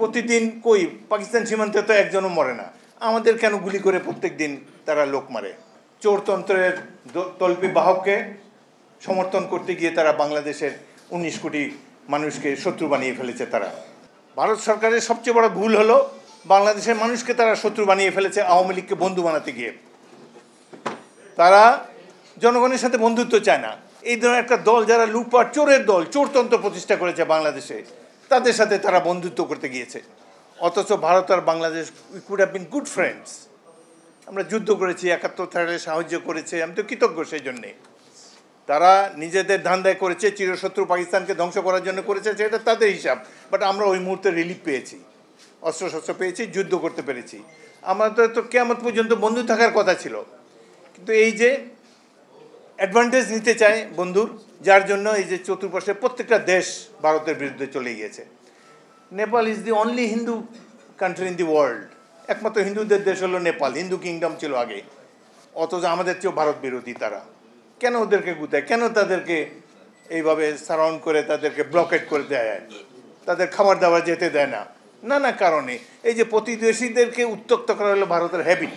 প্রতিদিন কই পাকিস্তান সীমান্তে তো একজনও মরে না, আমাদের কেন গুলি করে প্রত্যেক দিন তারা লোক মারে? চোরতন্ত্রের তল্পি বাহককে সমর্থন করতে গিয়ে তারা বাংলাদেশের 19 কোটি মানুষকে শত্রু বানিয়ে ফেলেছে। তারা ভারত সরকারের সবচেয়ে বড় ভুল হলো বাংলাদেশের মানুষকে তারা শত্রু বানিয়ে ফেলেছে আওয়ামী লীগকে বন্ধু বানাতে গিয়ে। তারা জনগণের সাথে বন্ধুত্ব চায় না। এই ধরনের একটা দল যারা লুটপাট চোরের দল, চোরতন্ত্র প্রতিষ্ঠা করেছে বাংলাদেশে, তাদের সাথে তারা বন্ধুত্ব করতে গিয়েছে। অথচ ভারত আর Bangladesh we could have been good friends. আমরা যুদ্ধ করেছি, 71 সালে সাহায্য করেছে, আমি তো কৃতজ্ঞ সেই জন্যে। তারা নিজেদের ধান্দায় করেছে, চিরশত্রু পাকিস্তানকে ধ্বংস করার জন্য করেছে, সেটা তাদের হিসাব। বাট আমরা ওই মুহূর্তে রিলিফ পেয়েছি, অস্ত্রশস্ত্র পেয়েছি, যুদ্ধ করতে পেরেছি। আমাদের তো কিয়ামত পর্যন্ত বন্ধু থাকার কথা ছিল। কিন্তু এই যে অ্যাডভান্টেজ নিতে চায় বন্ধুর, যার জন্য এই যে চতুর্পাশে প্রত্যেকটা দেশ ভারতের বিরুদ্ধে চলে গিয়েছে। Nepal is the only Hindu country in the world. একমাত্র হিন্দুদের দেশ হলো নেপাল, হিন্দু কিংডম ছিল আগে। অথচ আমাদের চেয়েও ভারত বিরোধী তারা। কেন ওদেরকে গুতায়? কেন তাদেরকে এইভাবে সারাউন্ড করে তাদেরকে ব্লকেট করে দেয়? তাদের খাবার দাবার যেতে দেয় না, নানা কারণে। এই যে প্রতিবেশীদেরকে উত্ত্যক্ত করা হলো ভারতের হ্যাবিট।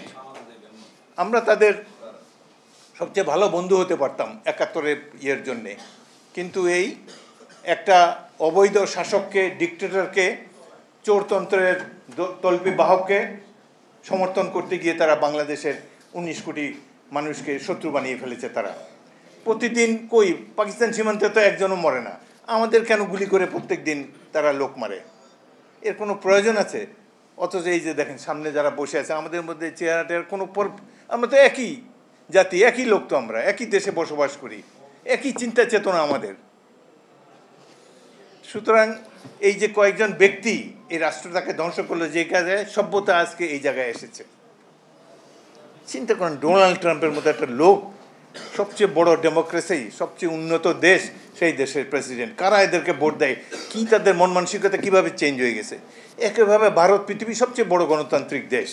আমরা তাদের সবচেয়ে ভালো বন্ধু হতে পারতাম 71-এর ইয়ের জন্যে, কিন্তু এই একটা অবৈধ শাসককে, ডিক্টেটরকে, চোরতন্ত্রের তল্পি বাহককে সমর্থন করতে গিয়ে তারা বাংলাদেশের 19 কোটি মানুষকে শত্রু বানিয়ে ফেলেছে। তারা প্রতিদিন কই পাকিস্তান সীমান্তে তো একজনও মরে না, আমাদের কেন গুলি করে প্রত্যেক দিন তারা লোক মারে? এর কোনো প্রয়োজন আছে? অথচ এই যে দেখেন সামনে যারা বসে আছে, আমাদের মধ্যে চেহারাটার কোনো, আমরা তো একই জাতি, একই লোক, তো আমরা একই দেশে বসবাস করি, একই চিন্তা চেতনা আমাদের। সুতরাং এই যে কয়েকজন ব্যক্তি এই রাষ্ট্রটাকে ধ্বংস করলো, যে কাজে সভ্যতা আজকে এই জায়গায় এসেছে। চিন্তা করেন, ডোনাল্ড ট্রাম্পের মতো একটা লোক, সবচেয়ে বড় ডেমোক্রেসি, সবচেয়ে উন্নত দেশ, সেই দেশের প্রেসিডেন্ট। কারা এদেরকে ভোট দেয়? কি তাদের মন মানসিকতা কীভাবে চেঞ্জ হয়ে গেছে? একইভাবে ভারত পৃথিবীর সবচেয়ে বড় গণতান্ত্রিক দেশ।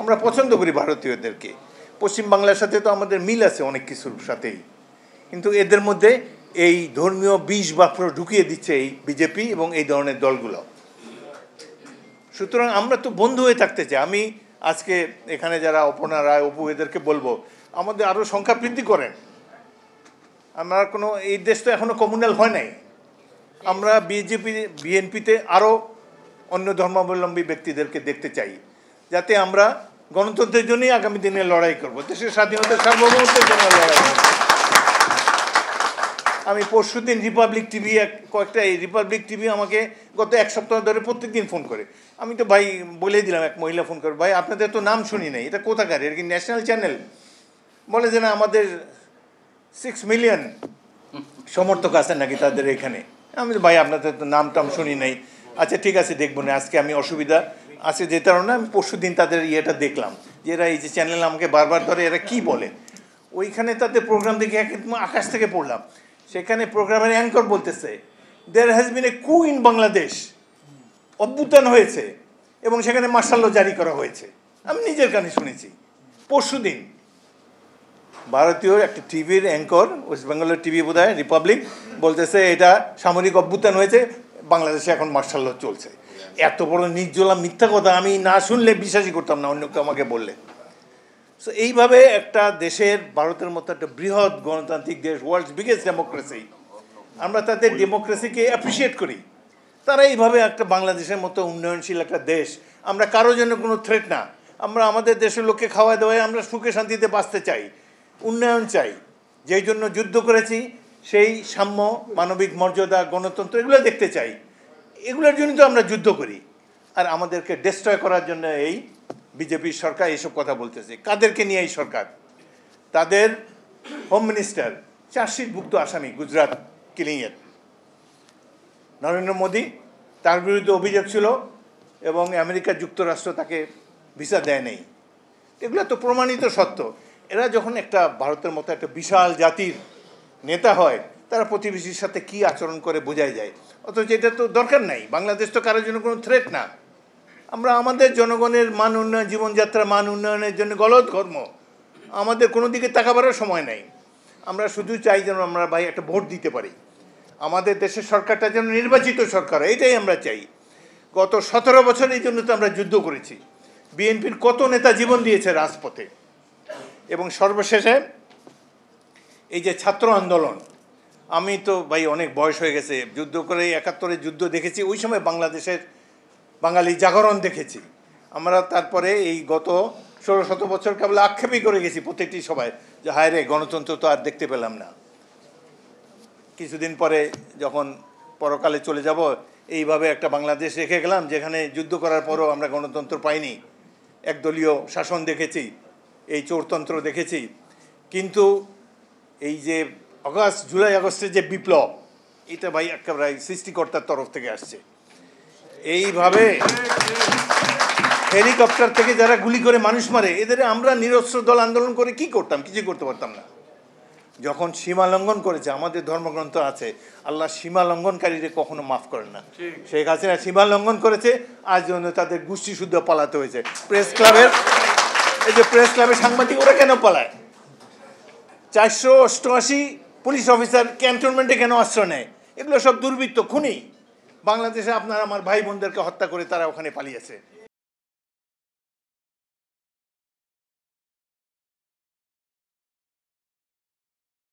আমরা পছন্দ করি ভারতীয়দেরকে। পশ্চিমবাংলার সাথে তো আমাদের মিল আছে অনেক কিছুর সাথেই, কিন্তু এদের মধ্যে এই ধর্মীয় বিষ বাষ্প ঢুকিয়ে দিচ্ছে এই বিজেপি এবং এই ধরনের দলগুলো। সুতরাং আমরা তো বন্ধু হয়ে থাকতে চাই। আমি আজকে এখানে যারা অপর্ণা রায়, অপু, এদেরকে বলবো আমাদের আরও সংখ্যা বৃদ্ধি করেন। আমরা কোনো, এই দেশ তো এখনও কমিউনাল হয় নাই। আমরা বিএনপিতে আরও অন্য ধর্মাবলম্বী ব্যক্তিদেরকে দেখতে চাই, যাতে আমরা গণতন্ত্রের জন্যই আগামী দিনে লড়াই করব, দেশের স্বাধীনতার সার্বভৌমত্বের জন্য লড়াই করব। আমি পরশুদিন রিপাবলিক টিভি, কয়েকটা এই রিপাবলিক টিভি আমাকে গত 1 সপ্তাহ ধরে প্রত্যেকদিন ফোন করে। আমি তো ভাই বলে দিলাম, এক মহিলা ফোন করে, ভাই আপনাদের তো নাম শুনি নাই, এটা কোথাকার, এটা কি ন্যাশনাল চ্যানেল? বলে যে না, আমাদের 6 মিলিয়ন সমর্থক আছেন নাকি তাদের এখানে। আমি তো ভাই আপনাদের তো নাম টাম শুনি নাই। আচ্ছা ঠিক আছে, দেখবো না, আজকে আমি অসুবিধা আছে যেতে পারো না। আমি পরশুদিন তাদের ইয়েটা দেখলাম, যে এরা এই যে চ্যানেল আমাকে বারবার ধরে এরা কি বলে। ওইখানে তাদের প্রোগ্রাম দেখে একদম আকাশ থেকে পড়লাম। সেখানে প্রোগ্রামের অ্যাঙ্কর বলতেছে দেয়ার হ্যাজ বিন এ কু ইন বাংলাদেশ, অভ্যুত্থান হয়েছে এবং সেখানে মার্শাল ল জারি করা হয়েছে। আমি নিজের কানে শুনেছি পরশুদিন। ভারতীয় একটা টিভির অ্যাঙ্কর, ওয়েস্ট বেঙ্গলের টিভি বোধহয় রিপাবলিক, বলতেছে এটা সামরিক অভ্যুত্থান হয়েছে, বাংলাদেশে এখন মার্শাল ল চলছে। এত বড় নির্জলা মিথ্যা কথা আমি না শুনলে বিশ্বাসই করতাম না, অন্য কেউ আমাকে বললে। সো এইভাবে একটা দেশের, ভারতের মতো একটা বৃহৎ গণতান্ত্রিক দেশ, ওয়ার্ল্ডস বিগেস্ট ডেমোক্রেসি, আমরা তাদের ডেমোক্রেসিকে অ্যাপ্রিসিয়েট করি। তারা এইভাবে একটা বাংলাদেশের মতো উন্নয়নশীল একটা দেশ, আমরা কারোর জন্য কোনো থ্রেট না। আমরা আমাদের দেশের লোককে খাওয়া দাওয়ায় আমরা সুখে শান্তিতে বাঁচতে চাই, উন্নয়ন চাই। যেই জন্য যুদ্ধ করেছি, সেই সাম্য, মানবিক মর্যাদা, গণতন্ত্র, এগুলো দেখতে চাই। এগুলোর জন্য তো আমরা যুদ্ধ করি। আর আমাদেরকে ডেস্ট্রয় করার জন্য এই বিজেপির সরকার এইসব কথা বলতেছে। কাদেরকে নিয়ে এই সরকার? তাদের হোম মিনিস্টার চার্জশিটভুক্ত আসামি গুজরাট কিলিংয়ের, নরেন্দ্র মোদী, তার বিরুদ্ধে অভিযোগ ছিল এবং আমেরিকা যুক্তরাষ্ট্র তাকে ভিসা দেয় নেই। এগুলো তো প্রমাণিত সত্য। এরা যখন একটা ভারতের মতো একটা বিশাল জাতির নেতা হয়, তারা প্রতিবেশীর সাথে কি আচরণ করে বোঝাই যায়। অথচ এটা তো দরকার নাই। বাংলাদেশ তো কারোর জন্য কোনো থ্রেট না। আমরা আমাদের জনগণের মান উন্নয়ন, জীবনযাত্রা মান উন্নয়নের জন্য গলদ কর্ম, আমাদের কোনো দিকে তাকাবারও সময় নেই। আমরা শুধু চাই যেন আমরা ভাই একটা ভোট দিতে পারি, আমাদের দেশের সরকারটা যেন নির্বাচিত সরকার, এটাই আমরা চাই। গত 17 বছর এই জন্য তো আমরা যুদ্ধ করেছি। বিএনপির কত নেতা জীবন দিয়েছে রাজপথে। এবং সর্বশেষে এই যে ছাত্র আন্দোলন, আমি তো ভাই অনেক বয়স হয়ে গেছে, যুদ্ধ করে 71-এ যুদ্ধ দেখেছি, ওই সময় বাংলাদেশের বাঙালি জাগরণ দেখেছি আমরা। তারপরে এই গত 16-17 বছর কেবল আক্ষেপই করে গেছি প্রত্যেকটি সবাই যে হায় রে, গণতন্ত্র তো আর দেখতে পেলাম না। কিছুদিন পরে যখন পরকালে চলে যাব, এইভাবে একটা বাংলাদেশ রেখে গেলাম যেখানে যুদ্ধ করার পরও আমরা গণতন্ত্র পাইনি, একদলীয় শাসন দেখেছি, এই চোরতন্ত্র দেখেছি। কিন্তু এই যে জুলাই আগস্টের যে বিপ্লব, এটা ভাই একেবারে সৃষ্টিকর্তার তরফ থেকে আসছে। এইভাবে হেলিকপ্টার থেকে যারা গুলি করে মানুষ মারে, এদের আমরা নিরস্ত্র দল আন্দোলন করে কি করতাম? কিছু করতে পারতাম না। যখন সীমা লঙ্ঘন করেছে, আমাদের ধর্মগ্রন্থ আছে আল্লাহ সীমা লঙ্ঘনকারীরে কখনো মাফ করেন না। শেখ হাসিনা সীমা লঙ্ঘন করেছে, আজ জন্য তাদের গোষ্ঠী শুদ্ধ পালাতে হয়েছে। প্রেস ক্লাবের এই যে প্রেস ক্লাবের সাংবাদিক, ওরা কেন পালায়? 488 পুলিশ অফিসার ক্যান্টনমেন্টে কেন আশ্রয় নেয়? এগুলো সব দুর্বৃত্ত, খুনি। বাংলাদেশে আপনার আমার ভাই বোনদেরকে হত্যা করে তারা ওখানে পালিয়েছে।